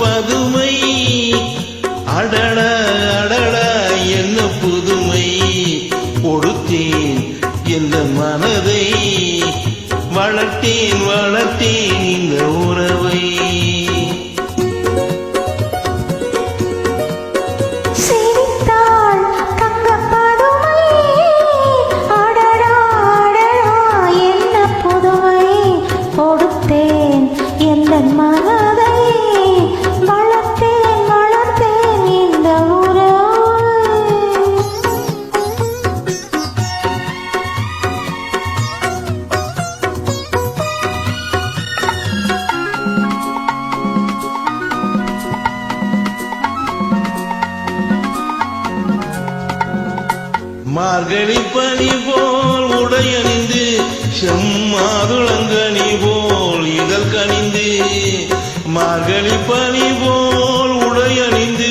பதுமை அடட அடட என்ன புதுமை கொடுத்தேன் எந்த மனதை வளர்த்தேன் வளர்த்தேன் இந்த உறவை மார்கழி பனி போல் உடையணிந்து செம்மாதுளங்கனி போல் இதழ் கனிந்து மார்கழி பனி போல் உடையணிந்து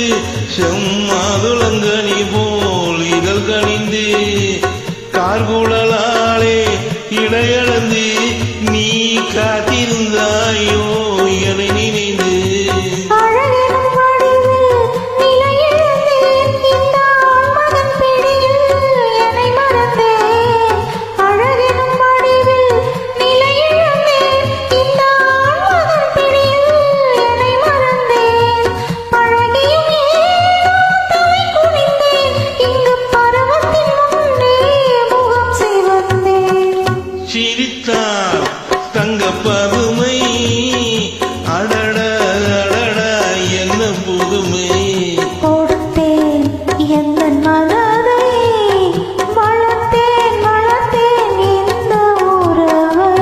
செம்மாதுளங்கனி போல் இதழ் கனிந்து கார்குழலாலே இடையளந்து நீ காத்திருந்தாயோ என நினைந்து சிரித்தார் தங்க பதுமை அடட அடட என்ன புதுமை கொடுத்தேன் எந்த மனதை வளர்த்தேன் வளர்த்தேன் இந்த உறவை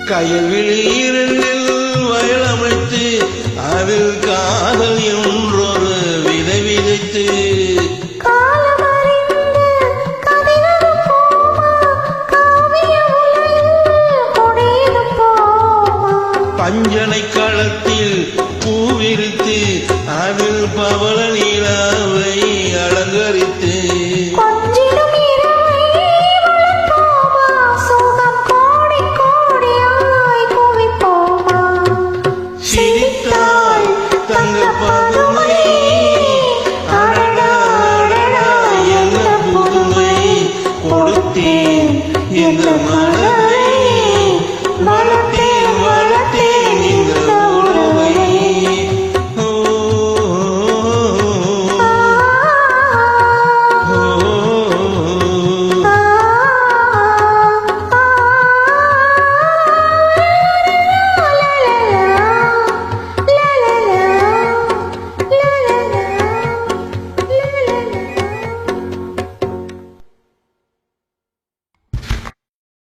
கயல்விழி இரண்டில் வயலமைத்து அதில் காதல் என்றொரு விதை விதைத்து பஞ்சனை களத்தில் பூவிரித்து அதில் பவள நீலாவை அலங்கரித்து தங்க பதுமை அடட அடட என்ன புதுமை கொடுத்தேன் எந்த மன